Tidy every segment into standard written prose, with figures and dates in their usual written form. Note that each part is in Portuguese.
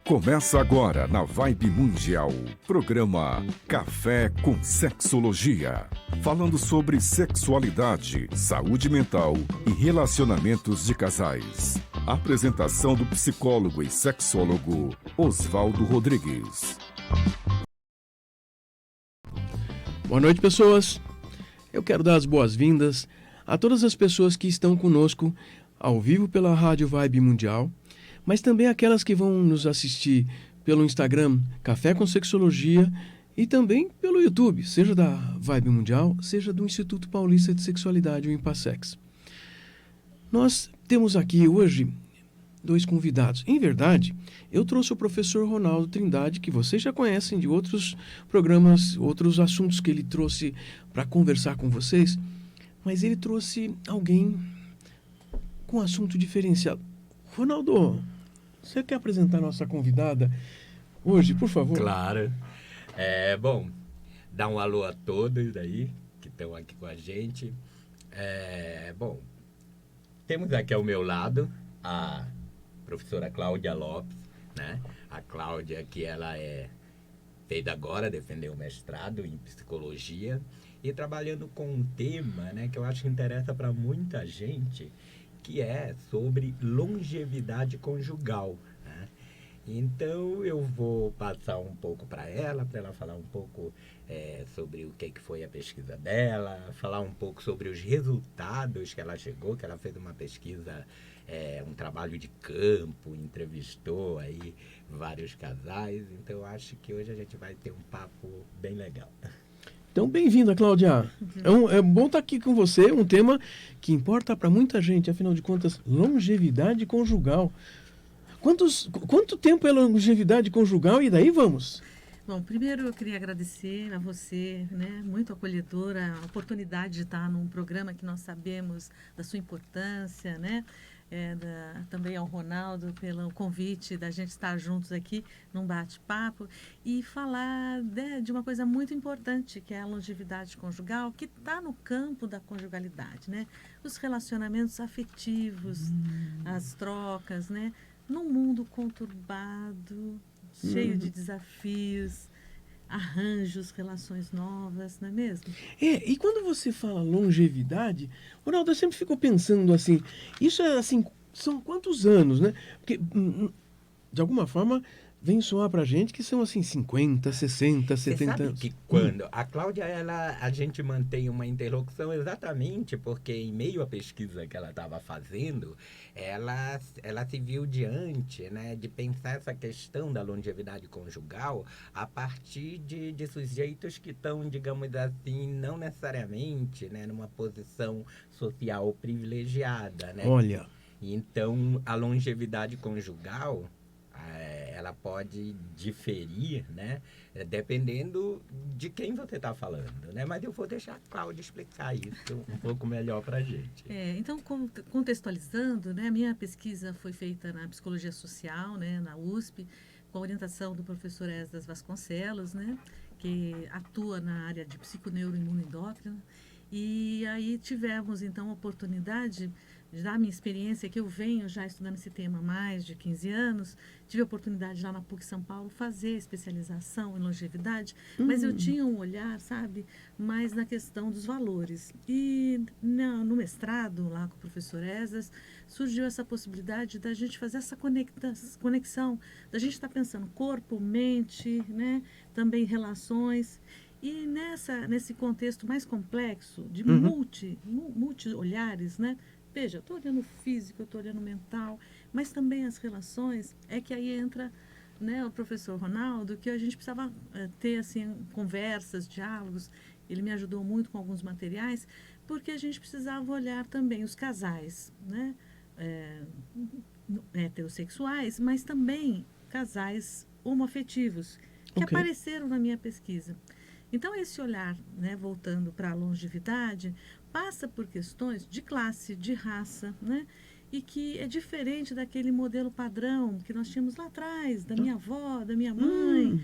Começa agora na Vibe Mundial, programa Café com Sexologia. Falando sobre sexualidade, saúde mental e relacionamentos de casais. Apresentação do psicólogo e sexólogo Oswaldo Rodrigues. Boa noite, pessoas. Eu quero dar as boas-vindas a todas as pessoas que estão conosco ao vivo pela Rádio Vibe Mundial, mas também aquelas que vão nos assistir pelo Instagram Café com Sexologia e também pelo YouTube, seja da Vibe Mundial, seja do Instituto Paulista de Sexualidade, o Impassex. Nós temos aqui hoje dois convidados. Em verdade, eu trouxe o professor Ronaldo Trindade, que vocês já conhecem de outros programas, outros assuntos que ele trouxe para conversar com vocês, mas ele trouxe alguém com assunto diferenciado. Ronaldo, você quer apresentar a nossa convidada hoje, por favor? Claro. Bom, dá um alô a todos aí que estão aqui com a gente. Bom, temos aqui ao meu lado a professora Cláudia Lopes, né? A Cláudia, que ela fez agora, defendeu o mestrado em psicologia e trabalhando com um tema, né, que eu acho que interessa para muita gente, que é sobre longevidade conjugal, né? Então eu vou passar um pouco para ela falar um pouco sobre o que foi a pesquisa dela, falar um pouco sobre os resultados que ela chegou, que ela fez uma pesquisa, um trabalho de campo, entrevistou aí vários casais. Então eu acho que hoje a gente vai ter um papo bem legal. Então, bem-vinda, Cláudia. É bom estar aqui com você, um tema que importa para muita gente, afinal de contas, longevidade conjugal. Quanto tempo é longevidade conjugal e daí vamos? Bom, primeiro eu queria agradecer a você, né, muito acolhedora, a oportunidade de estar num programa que nós sabemos da sua importância, né? Também ao Ronaldo pelo convite da gente estar juntos aqui num bate-papo e falar de uma coisa muito importante, que é a longevidade conjugal, que está no campo da conjugalidade, né? Os relacionamentos afetivos, as trocas, né? Num mundo conturbado, cheio de desafios, arranjos, relações novas, não é mesmo? E quando você fala longevidade, Ronaldo, eu sempre fico pensando assim, isso é assim, são quantos anos, né? Porque, de alguma forma, vem soar pra gente que são assim 50, 60, 70 sabe anos. Que quando a Cláudia, a gente mantém uma interlocução exatamente porque em meio à pesquisa que ela estava fazendo, ela se viu diante, né, de pensar essa questão da longevidade conjugal a partir de sujeitos que estão, digamos assim, não necessariamente, né, numa posição social privilegiada, né? Olha. Então, a longevidade conjugal, ela pode diferir, né, dependendo de quem você está falando, né? Mas eu vou deixar a Cláudia explicar isso um pouco melhor para a gente. Então, contextualizando, né, a minha pesquisa foi feita na psicologia social, né, na USP, com a orientação do professor Esdras Vasconcelos, né, que atua na área de psiconeuroimunoendócrina. E aí tivemos, então, a oportunidade, da minha experiência, que eu venho já estudando esse tema há mais de 15 anos, tive a oportunidade lá na PUC São Paulo fazer especialização em longevidade, mas eu tinha um olhar, sabe, mais na questão dos valores. E no mestrado, lá com o professor Esdras, surgiu essa possibilidade da gente fazer essa conexão, da gente estar pensando corpo, mente, né, também relações. E nesse contexto mais complexo, de multi-olhares, né? Veja, eu estou olhando o físico, eu estou olhando o mental, mas também as relações, é que aí entra, né, o professor Ronaldo, que a gente precisava ter assim, conversas, diálogos. Ele me ajudou muito com alguns materiais, porque a gente precisava olhar também os casais, né, heterossexuais, mas também casais homoafetivos, que apareceram na minha pesquisa. Então, esse olhar, né, voltando para a longevidade, passa por questões de classe, de raça, né? E que é diferente daquele modelo padrão que nós tínhamos lá atrás, da minha avó, da minha mãe.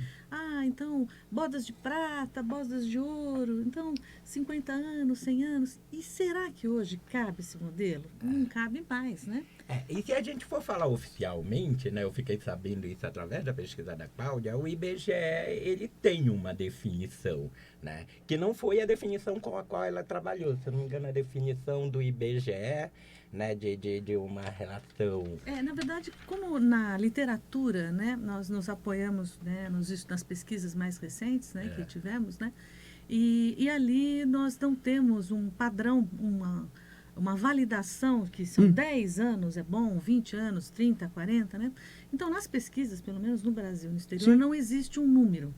Então, bodas de prata, bodas de ouro, então, 50 anos, 100 anos. E será que hoje cabe esse modelo? Não cabe mais, né? E se a gente for falar oficialmente, né, eu fiquei sabendo isso através da pesquisa da Cláudia, o IBGE, ele tem uma definição, né, que não foi a definição com a qual ela trabalhou. Se eu não me engano, a definição do IBGE, né, de uma relação... Na verdade, como na literatura, né, nós nos apoiamos, né, nas pesquisas mais recentes, né, que tivemos, né, e ali nós não temos um padrão, uma validação que são 10 anos é bom, 20 anos, 30, 40, né? Então, nas pesquisas, pelo menos no Brasil e no exterior, não existe um número,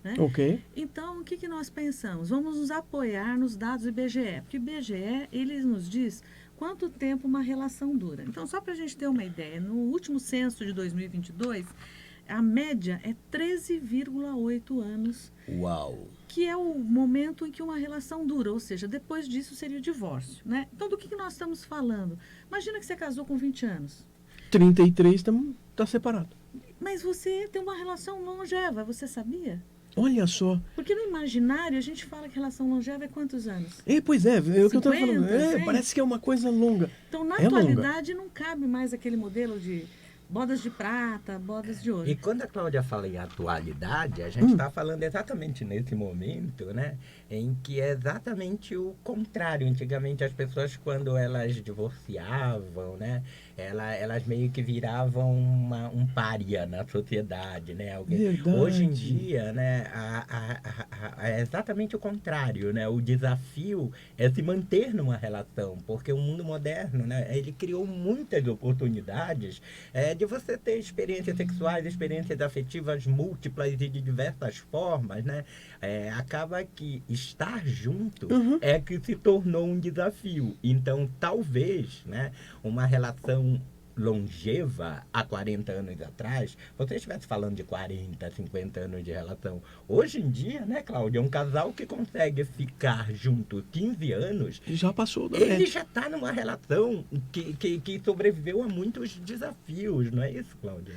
né? Ok. Então, o que nós pensamos? Vamos nos apoiar nos dados do IBGE, porque o IBGE, ele nos diz quanto tempo uma relação dura. Então, só para a gente ter uma ideia, no último censo de 2022, a média é 13,8 anos. Uau! Que é o momento em que uma relação dura, ou seja, depois disso seria o divórcio, né? Então, do que nós estamos falando? Imagina que você casou com 20 anos. 33 tá separado. Mas você tem uma relação longeva, você sabia? Olha só. Porque no imaginário a gente fala que relação longeva é quantos anos? Pois é o que eu estava falando. 100? Parece que é uma coisa longa. Então, na É atualidade, não cabe mais aquele modelo de bodas de prata, bodas de ouro. E quando a Cláudia fala em atualidade, a gente está falando exatamente nesse momento, né? Em que é exatamente o contrário. Antigamente as pessoas, quando elas divorciavam, né? Elas meio que viravam um pária na sociedade, né? Verdade. Hoje em dia, né? É exatamente o contrário, né? O desafio é se manter numa relação, porque o mundo moderno, né? Ele criou muitas oportunidades de você ter experiências sexuais, experiências afetivas múltiplas e de diversas formas, né? Acaba que estar junto é que se tornou um desafio. Então, talvez, né, uma relação longeva há 40 anos atrás, você estivesse falando de 40, 50 anos de relação. Hoje em dia, né, Cláudia, um casal que consegue ficar junto 15 anos... Já passou da Ele já está numa relação que sobreviveu a muitos desafios, não é isso, Cláudia?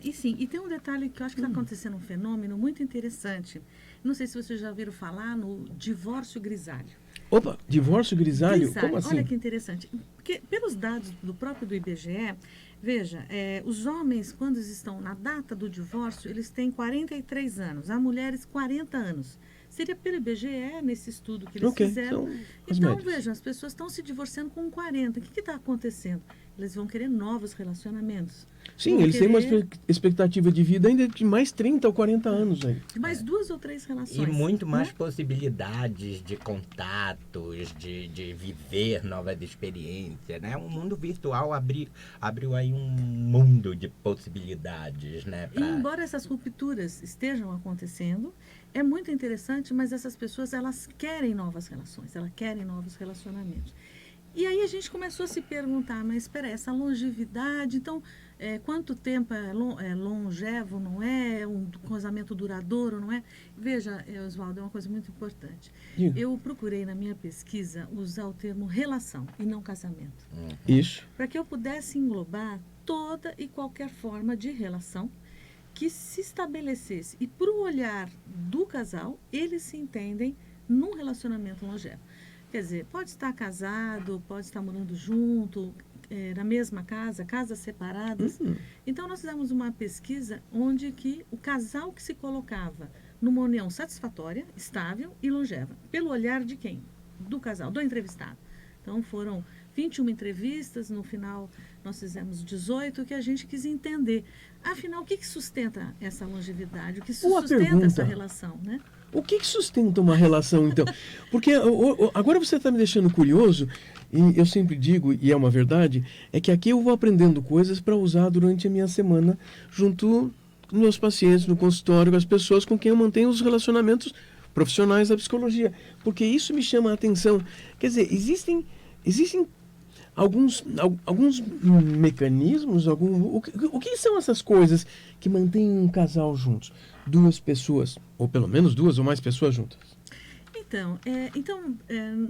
E sim, e tem um detalhe que eu acho que está acontecendo um fenômeno muito interessante. Não sei se vocês já ouviram falar no divórcio grisalho. Opa, divórcio grisalho? Como assim? Olha que interessante. Porque, pelos dados do próprio do IBGE, veja, os homens, quando estão na data do divórcio, eles têm 43 anos, as mulheres 40 anos. Seria pelo IBGE, nesse estudo que eles fizeram. Então, vejam, as pessoas estão se divorciando com 40. O que está acontecendo? Eles vão querer novos relacionamentos. Sim, eles têm uma expectativa de vida ainda de mais 30 ou 40 anos aí. De mais 2 ou 3 relações. E muito mais possibilidades de contatos, de viver novas experiências, né? O mundo virtual abriu aí um mundo de possibilidades, né? E embora essas rupturas estejam acontecendo, é muito interessante, mas essas pessoas, elas querem novas relações, elas querem novos relacionamentos. E aí a gente começou a se perguntar, mas espera, essa longevidade, então, quanto tempo é longevo, não é? Um casamento duradouro, não é? Veja, Oswaldo, é uma coisa muito importante. Eu procurei na minha pesquisa usar o termo relação e não casamento. Isso. Para que eu pudesse englobar toda e qualquer forma de relação que se estabelecesse. E para o olhar do casal, eles se entendem num relacionamento longevo. Quer dizer, pode estar casado, pode estar morando junto, na mesma casa, casas separadas. Então, nós fizemos uma pesquisa onde que o casal que se colocava numa união satisfatória, estável e longeva. Pelo olhar de quem? Do casal, do entrevistado. Então, foram 21 entrevistas, no final nós fizemos 18, que a gente quis entender. Afinal, o que sustenta essa longevidade? O que sustenta essa relação, né? O que sustenta uma relação, então? Porque agora você está me deixando curioso, e eu sempre digo, e é uma verdade, é que aqui eu vou aprendendo coisas para usar durante a minha semana junto com meus pacientes, no consultório, com as pessoas com quem eu mantenho os relacionamentos profissionais da psicologia. Porque isso me chama a atenção. Quer dizer, existem alguns mecanismos, o que são essas coisas que mantêm um casal juntos? Duas pessoas, ou pelo menos duas ou mais pessoas juntas. Então,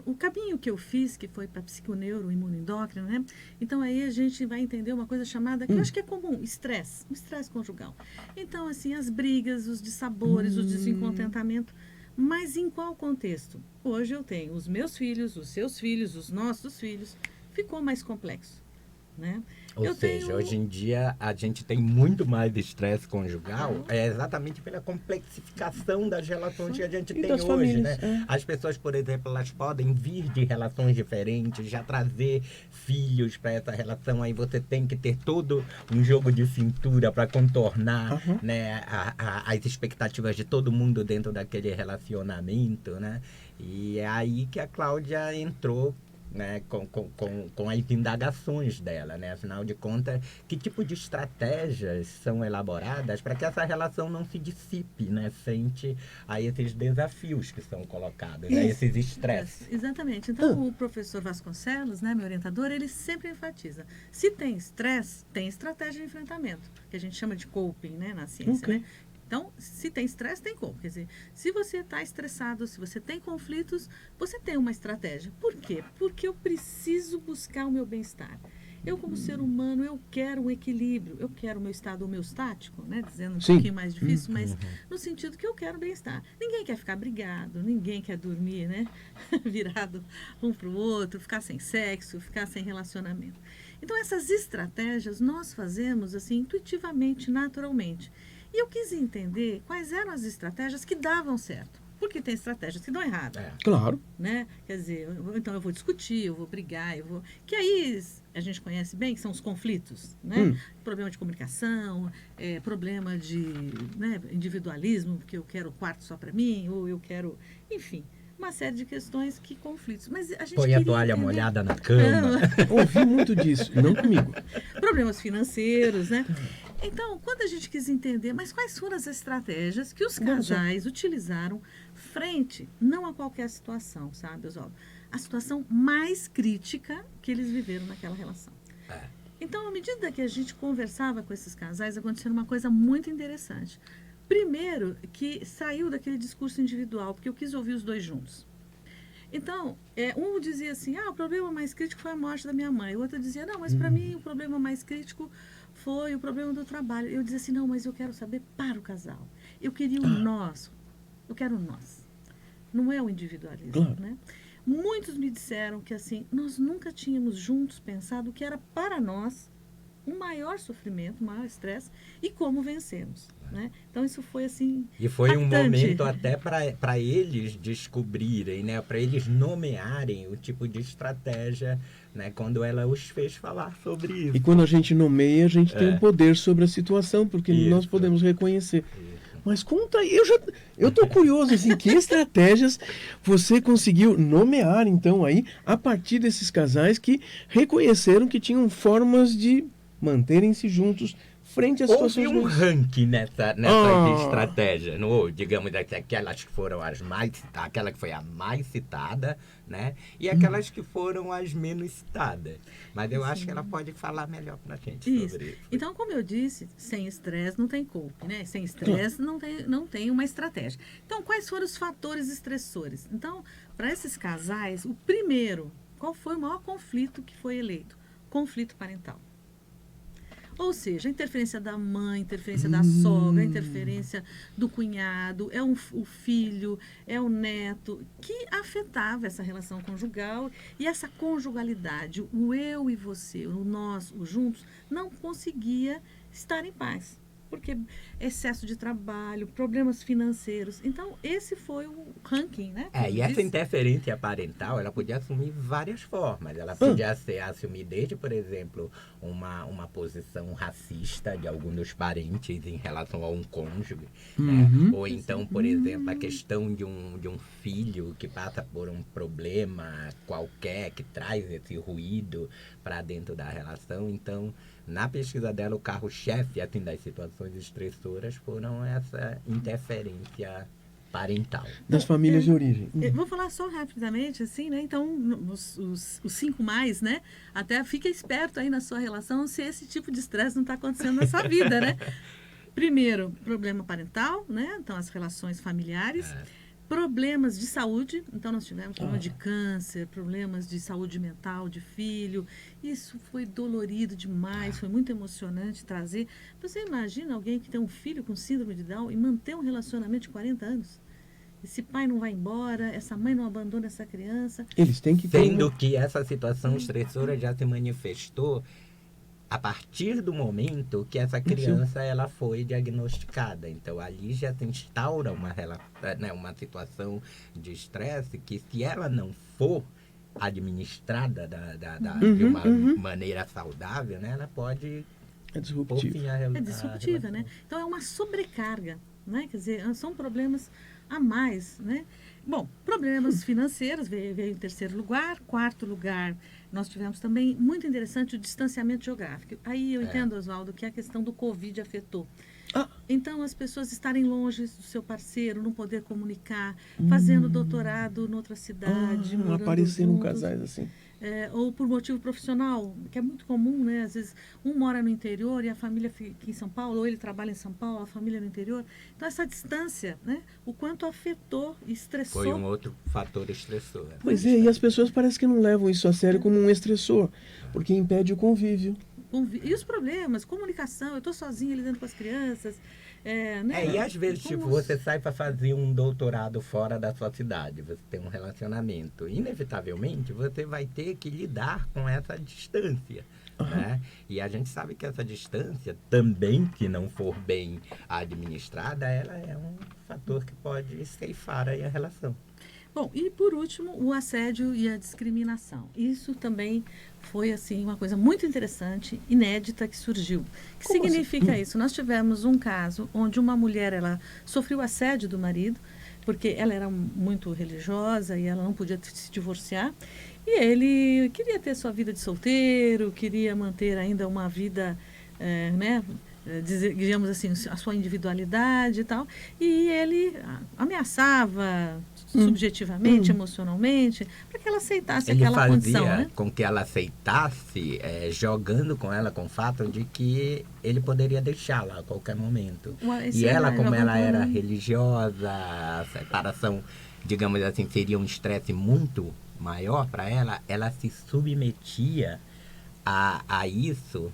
o caminho que eu fiz, que foi para psiconeuro, imunoendócrino, né? Então, aí a gente vai entender uma coisa chamada, que eu acho que é comum, estresse, o estresse conjugal. Então, assim, as brigas, os dissabores, o desencontentamento. Mas em qual contexto? Hoje eu tenho os meus filhos, os seus filhos, os nossos filhos. Ficou mais complexo. né? Ou seja, hoje em dia a gente tem muito mais estresse conjugal, exatamente pela complexificação das relações que a gente E tem das hoje, famílias, né? As pessoas, por exemplo, elas podem vir de relações diferentes, já trazer filhos para essa relação, aí você tem que ter todo um jogo de cintura para contornar, né, as expectativas de todo mundo dentro daquele relacionamento, né? E é aí que a Cláudia entrou, né, com as indagações dela, né? Afinal de contas, que tipo de estratégias são elaboradas para que essa relação não se dissipe, né, frente a esses desafios que são colocados, né, esses estresses. Exatamente. Então, o professor Vasconcelos, né, meu orientador, ele sempre enfatiza: se tem estresse, tem estratégia de enfrentamento, que a gente chama de coping, né, na ciência, né? Então, se tem estresse, tem como. Quer dizer, se você está estressado, se você tem conflitos, você tem uma estratégia. Por quê? Porque eu preciso buscar o meu bem-estar. Eu, como ser humano, eu quero um equilíbrio. Eu quero o meu estado homeostático, né? Dizendo um pouquinho mais difícil, mas no sentido que eu quero bem-estar. Ninguém quer ficar brigado, ninguém quer dormir, né? Virado um para o outro, ficar sem sexo, ficar sem relacionamento. Então, essas estratégias nós fazemos assim, intuitivamente, naturalmente. E eu quis entender quais eram as estratégias que davam certo. Porque tem estratégias que dão errado. Claro. Né? Quer dizer, então eu vou discutir, eu vou brigar, eu vou... Que aí a gente conhece bem, que são os conflitos, né? Problema de comunicação, problema de, né, individualismo, porque eu quero o quarto só para mim, ou eu quero... Enfim, uma série de questões que conflitos. Mas a gente põe a toalha molhada na cama. Ouvi muito disso, não comigo. Problemas financeiros, né? Então, quando a gente quis entender, mas quais foram as estratégias que os casais utilizaram frente, não a qualquer situação, sabe, Oswaldo? A situação mais crítica que eles viveram naquela relação. Então, à medida que a gente conversava com esses casais, aconteceu uma coisa muito interessante. Primeiro, que saiu daquele discurso individual, porque eu quis ouvir os dois juntos. Então, um dizia assim, o problema mais crítico foi a morte da minha mãe. O outro dizia, não, mas para mim o problema mais crítico foi o problema do trabalho. Eu dizia assim, não, mas eu quero saber para o casal. Eu queria o nós. Eu quero o nós. Não é o individualismo, né? Muitos me disseram que, assim, nós nunca tínhamos juntos pensado que era para nós um maior sofrimento, um maior estresse e como vencemos, né? Então, isso foi, assim, e foi impactante. Um momento até para eles descobrirem, né? Para eles nomearem o tipo de estratégia, né? Quando ela os fez falar sobre isso. E quando a gente nomeia, a gente tem um poder sobre a situação, porque nós podemos reconhecer. Mas conta aí, eu tô curioso, assim, que estratégias você conseguiu nomear, então, aí, a partir desses casais que reconheceram que tinham formas de manterem-se juntos frente às situações houve um ruins. ranking nessa estratégia, não? Digamos aquelas que foram as mais citadas, aquela que foi a mais citada, né? E aquelas que foram as menos citadas. Mas eu acho que ela pode falar melhor pra gente sobre isso. Então, como eu disse, sem estresse não tem coping, né? Sem estresse não tem uma estratégia. Então, quais foram os fatores estressores? Então, para esses casais, o primeiro, qual foi o maior conflito que foi eleito? Conflito parental. Ou seja, a interferência da mãe, a interferência da sogra, a interferência do cunhado, o filho, é o neto, que afetava essa relação conjugal e essa conjugalidade, o eu e você, o nós, o juntos, não conseguia estar em paz. Porque excesso de trabalho, problemas financeiros. Então, esse foi o ranking, né? E essa interferência parental, ela podia assumir várias formas. Ela podia assumir desde, por exemplo, uma posição racista de algum dos parentes em relação a um cônjuge. Né? Ou então, por exemplo, a questão de um filho que passa por um problema qualquer, que traz esse ruído para dentro da relação. Então, na pesquisa dela, o carro-chefe assim, das situações estressoras foram essa interferência parental. Das famílias de origem. Vou falar só rapidamente, assim, né? Então, os 5 mais, né? Até fica esperto aí na sua relação se esse tipo de estresse não está acontecendo na sua vida, né? Primeiro, problema parental, né? Então, as relações familiares. Problemas de saúde, então nós tivemos problema de câncer, problemas de saúde mental, de filho. Isso foi dolorido demais, foi muito emocionante trazer. Você imagina alguém que tem um filho com síndrome de Down e manter um relacionamento de 40 anos? Esse pai não vai embora, essa mãe não abandona essa criança. Eles têm que Sendo que essa situação estressora já se manifestou a partir do momento que essa criança ela foi diagnosticada. Então, ali já se instaura uma situação de estresse que, se ela não for administrada de uma maneira saudável, né, ela pode... É disruptiva. É disruptiva, né? Então, é uma sobrecarga, né? Quer dizer, são problemas a mais, né? Bom, problemas financeiros veio em terceiro lugar. Quarto lugar, nós tivemos também, muito interessante, o distanciamento geográfico. Aí eu entendo, Oswaldo, que a questão do Covid afetou. Então, as pessoas estarem longe do seu parceiro, não poder comunicar, fazendo doutorado noutra cidade, morando apareceram juntos. casais assim. Ou por motivo profissional, que é muito comum, né? Às vezes um mora no interior e a família fica em São Paulo, ou ele trabalha em São Paulo, a família no interior. Então, essa distância, né? O quanto afetou e estressou. Foi um outro fator estressor. Pois é, e as pessoas parecem que não levam isso a sério como um estressor, porque impede o convívio. E os problemas, comunicação, eu estou sozinha lidando com as crianças. Né? E às vezes, tipo, você sai para fazer um doutorado fora da sua cidade, você tem um relacionamento. Inevitavelmente, você vai ter que lidar com essa distância. Né? E a gente sabe que essa distância, também, que não for bem administrada, ela é um fator que pode ceifar aí a relação. Bom, e por último, o assédio e a discriminação. Isso também foi, assim, uma coisa muito interessante, inédita, que surgiu. O que significa isso? Nós tivemos um caso onde uma mulher, ela sofreu assédio do marido, porque ela era muito religiosa e ela não podia se divorciar. E ele queria ter sua vida de solteiro, queria manter ainda uma vida, digamos assim, a sua individualidade e tal. E ele ameaçava subjetivamente, emocionalmente, para que ela aceitasse aquela condição. Ele fazia com que ela aceitasse, jogando com ela com o fato de que ele poderia deixá-la a qualquer momento. E ela, como ela era religiosa, a separação, digamos assim, seria um estresse muito maior para ela, ela se submetia a isso.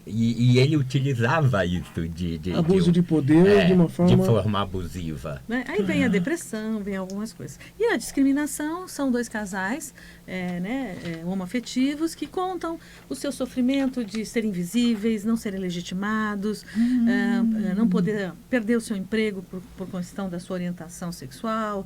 E ele utilizava isso de abuso de poder de uma forma... de forma abusiva. Aí vem a depressão, vem algumas coisas. E a discriminação são dois casais homoafetivos que contam o seu sofrimento de serem invisíveis, não serem legitimados, não poder perder o seu emprego por questão da sua orientação sexual,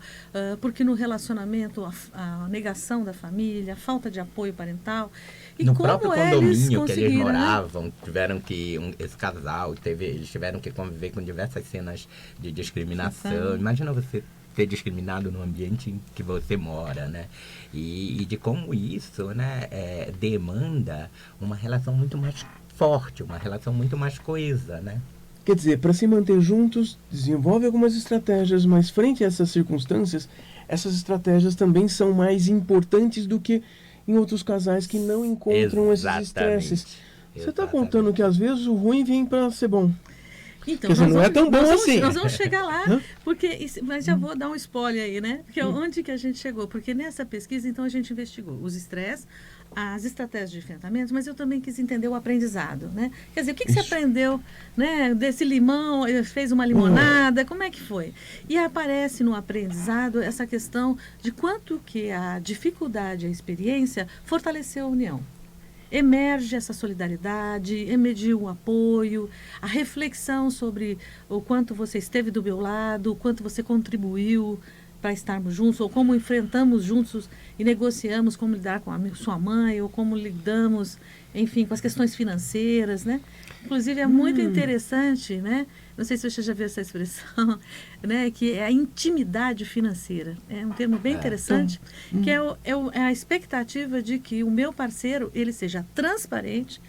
porque no relacionamento a negação da família, a falta de apoio parental. E no próprio condomínio que eles moravam, né? tiveram que, esse casal, eles tiveram que conviver com diversas cenas de discriminação. Imagina você ser discriminado no ambiente em que você mora, né? E de como isso, né, demanda uma relação muito mais forte, uma relação muito mais coesa, né? Quer dizer, para se manter juntos, desenvolve algumas estratégias, mas frente a essas circunstâncias, essas estratégias também são mais importantes do que em outros casais que não encontram esses estresses. Você está contando que às vezes o ruim vem para ser bom. Então, quer dizer, não é tão bom assim. Nós vamos chegar lá, mas já vou dar um spoiler aí, né? Porque onde que a gente chegou? Porque nessa pesquisa, então, a gente investigou os estresses, as estratégias de enfrentamento, mas eu também quis entender o aprendizado, né? Quer dizer, o que você aprendeu, né? Desse limão, fez uma limonada, como é que foi? E aparece no aprendizado essa questão de quanto que a dificuldade, a experiência, fortaleceu a união. Emerge essa solidariedade, emergiu o apoio, a reflexão sobre o quanto você esteve do meu lado, o quanto você contribuiu para estarmos juntos, ou como enfrentamos juntos e negociamos como lidar com a sua mãe, ou como lidamos, enfim, com as questões financeiras, né? Inclusive, é muito interessante, né? Não sei se você já viu essa expressão, né? Que é a intimidade financeira. É um termo bem interessante, que é a expectativa de que o meu parceiro, ele seja transparente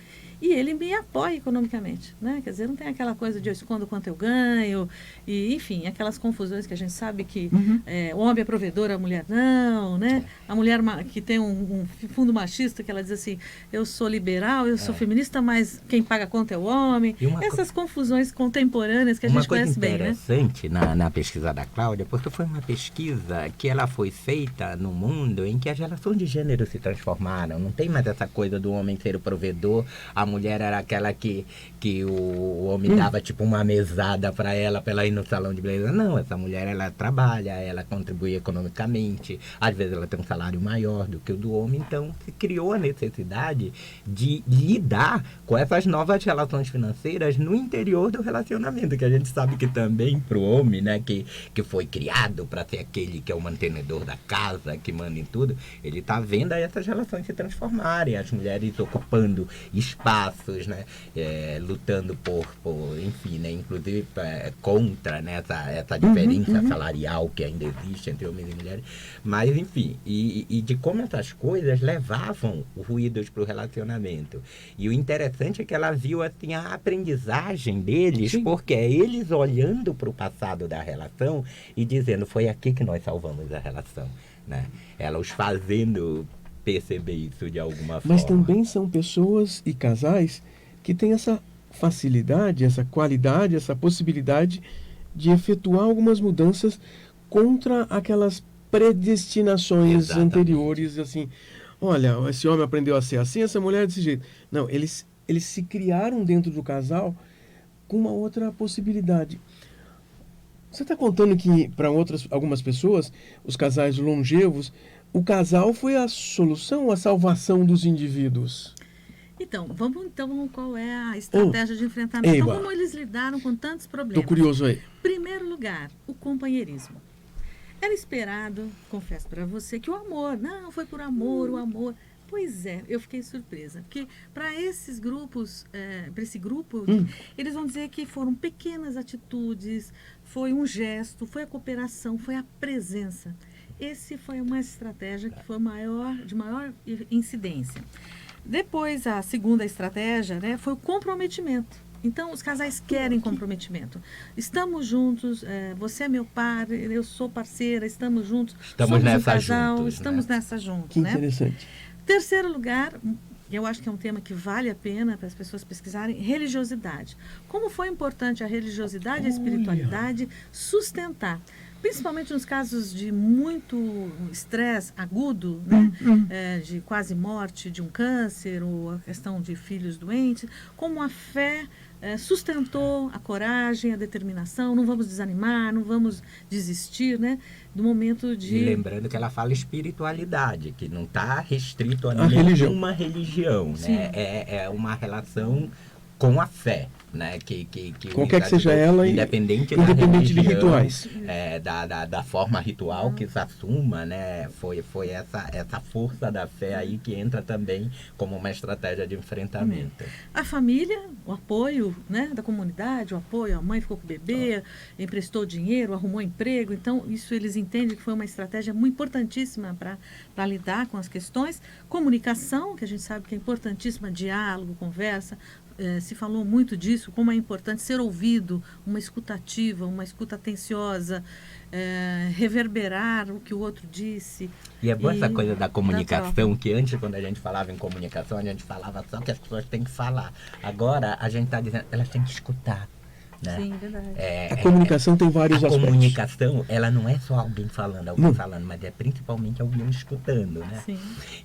e ele me apoie economicamente, né? Quer dizer, não tem aquela coisa de eu escondo quanto eu ganho, e enfim, aquelas confusões que a gente sabe que o homem é provedor, a mulher não, né? A mulher que tem um fundo machista, que ela diz assim, eu sou liberal, eu sou feminista, mas quem paga a conta é o homem. Essas confusões contemporâneas que a gente conhece bem, né? Uma coisa interessante na pesquisa da Cláudia, porque foi uma pesquisa que ela foi feita no mundo em que as relações de gênero se transformaram. Não tem mais essa coisa do homem ser o provedor, a mulher era aquela que o homem dava tipo uma mesada para ela ir no salão de beleza. Não, essa mulher ela trabalha, ela contribui economicamente, às vezes ela tem um salário maior do que o do homem, então se criou a necessidade de lidar com essas novas relações financeiras no interior do relacionamento, que a gente sabe que também pro homem, né, que foi criado para ser aquele que é o mantenedor da casa, que manda em tudo, ele tá vendo aí essas relações se transformarem, as mulheres ocupando espaços, né, lutando por enfim, né, inclusive contra, né, essa diferença salarial que ainda existe entre homens e mulheres, mas enfim, e de como essas coisas levavam ruídos para o relacionamento. E o interessante é que ela viu assim a aprendizagem deles, sim, porque é eles olhando para o passado da relação e dizendo, foi aqui que nós salvamos a relação, né? Ela os fazendo perceber isso de alguma forma. Mas também são pessoas e casais que têm essa facilidade, essa qualidade, essa possibilidade de efetuar algumas mudanças contra aquelas predestinações anteriores, assim, olha, esse homem aprendeu a ser assim, essa mulher desse jeito. Não, eles se criaram dentro do casal com uma outra possibilidade. Você está contando que para algumas pessoas, os casais longevos, o casal foi a solução, a salvação dos indivíduos. Então, vamos qual é a estratégia de enfrentamento? Então, como eles lidaram com tantos problemas? Estou curioso aí. Primeiro lugar, o companheirismo. Era esperado, confesso para você, que o amor, não, foi por amor, o amor. Pois é, eu fiquei surpresa, porque para esses grupos, para esse grupo, eles vão dizer que foram pequenas atitudes, foi um gesto, foi a cooperação, foi a presença. Esse foi uma estratégia que foi de maior incidência. Depois, a segunda estratégia, né, foi o comprometimento. Então, os casais querem comprometimento. Estamos juntos, você é meu par, eu sou parceira, estamos juntos. Estamos nessa um casal, juntos, estamos né? nessa juntos. Que interessante. Terceiro lugar, eu acho que é um tema que vale a pena para as pessoas pesquisarem, religiosidade. Como foi importante a religiosidade e a espiritualidade sustentar, principalmente nos casos de muito estresse agudo, né? De quase morte de um câncer, ou a questão de filhos doentes, como a fé sustentou a coragem, a determinação, não vamos desanimar, não vamos desistir, né? Do momento de... E lembrando que ela fala espiritualidade, que não está restrito a nenhuma religião, né? É uma relação com a fé, né? Qualquer que seja ela, independente de rituais. Da forma ritual que se assuma, né? Foi essa força da fé aí que entra também como uma estratégia de enfrentamento. A família, o apoio, né, da comunidade, o apoio, a mãe ficou com o bebê, emprestou dinheiro, arrumou emprego, então isso eles entendem que foi uma estratégia muito importantíssima para lidar com as questões. Comunicação, que a gente sabe que é importantíssima, diálogo, conversa. Se falou muito disso, como é importante ser ouvido, uma escuta ativa, uma escuta atenciosa, reverberar o que o outro disse. E é boa essa coisa da comunicação, que antes, quando a gente falava em comunicação, a gente falava só que as pessoas têm que falar. Agora, a gente está dizendo, elas têm que escutar. Né? Sim, verdade. A comunicação tem vários aspectos. A comunicação, ela não é só alguém falando, mas é principalmente alguém escutando, né? Sim.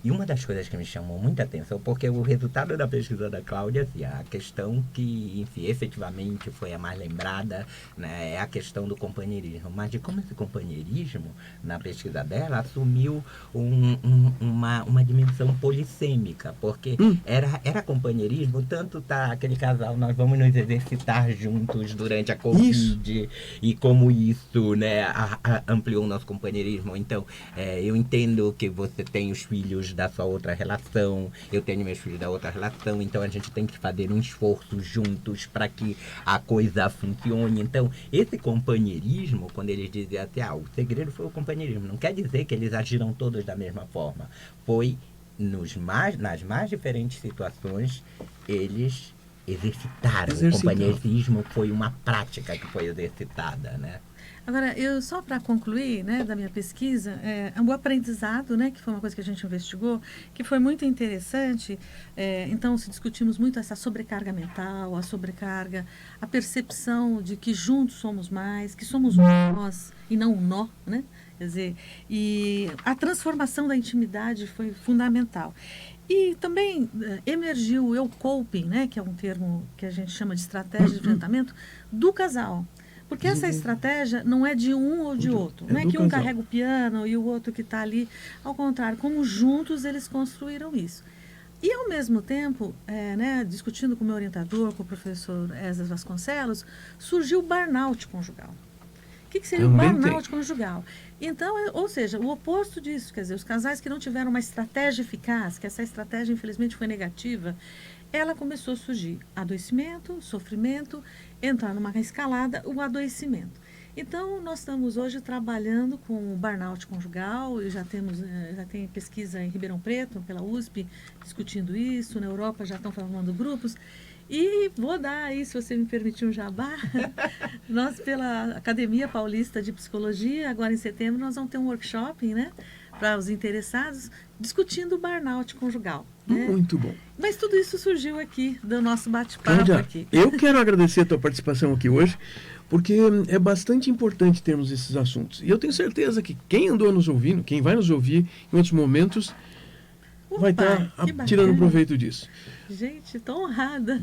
E uma das coisas que me chamou muita atenção, porque o resultado da pesquisa da Cláudia, assim, a questão que, enfim, efetivamente foi a mais lembrada, né, é a questão do companheirismo. Mas de como esse companheirismo, na pesquisa dela, assumiu uma dimensão polissêmica, porque era companheirismo, tanto tá aquele casal, nós vamos nos exercitar juntos durante a Covid, e como isso, né, ampliou o nosso companheirismo. Então, eu entendo que você tem os filhos da sua outra relação, eu tenho meus filhos da outra relação, então a gente tem que fazer um esforço juntos para que a coisa funcione. Então, esse companheirismo, quando eles dizem assim, o segredo foi o companheirismo, não quer dizer que eles agiram todos da mesma forma. Foi nas mais diferentes situações, eles exercitaram. O companheirismo foi uma prática que foi exercitada, né? Agora, só para concluir, né, da minha pesquisa, o aprendizado, né, que foi uma coisa que a gente investigou, que foi muito interessante. Então, se discutimos muito essa sobrecarga mental, a sobrecarga, a percepção de que juntos somos mais, que somos nós e não um nó, né? Quer dizer, e a transformação da intimidade foi fundamental. E também emergiu o eu-coping, né, que é um termo que a gente chama de estratégia de enfrentamento do casal. Porque essa estratégia não é de um ou de outro. Não é que um carrega o piano e o outro que está ali. Ao contrário, como juntos eles construíram isso. E, ao mesmo tempo, discutindo com o meu orientador, com o professor Esdras Vasconcelos, surgiu o burnout conjugal. O que seria Também o burnout conjugal? Então, ou seja, o oposto disso, quer dizer, os casais que não tiveram uma estratégia eficaz, que essa estratégia, infelizmente, foi negativa, ela começou a surgir adoecimento, sofrimento, entrar numa escalada, o adoecimento. Então, nós estamos hoje trabalhando com o burnout conjugal, e já tem pesquisa em Ribeirão Preto, pela USP, discutindo isso, na Europa já estão formando grupos, e vou dar aí, se você me permitir um jabá, nós pela Academia Paulista de Psicologia, agora em setembro, nós vamos ter um workshop, né, para os interessados, discutindo o burnout conjugal. Né? Muito bom. Mas tudo isso surgiu aqui, do nosso bate-papo aqui. Eu quero agradecer a tua participação aqui hoje, porque é bastante importante termos esses assuntos. E eu tenho certeza que quem andou nos ouvindo, quem vai nos ouvir em outros momentos, vai estar tirando proveito disso. Gente, estou honrada.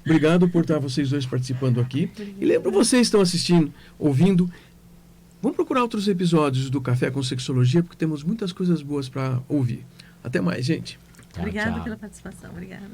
Obrigado por estar vocês dois participando aqui. E lembro vocês que estão assistindo, ouvindo, vamos procurar outros episódios do Café com Sexologia, porque temos muitas coisas boas para ouvir. Até mais, gente. Obrigada pela participação. Obrigada.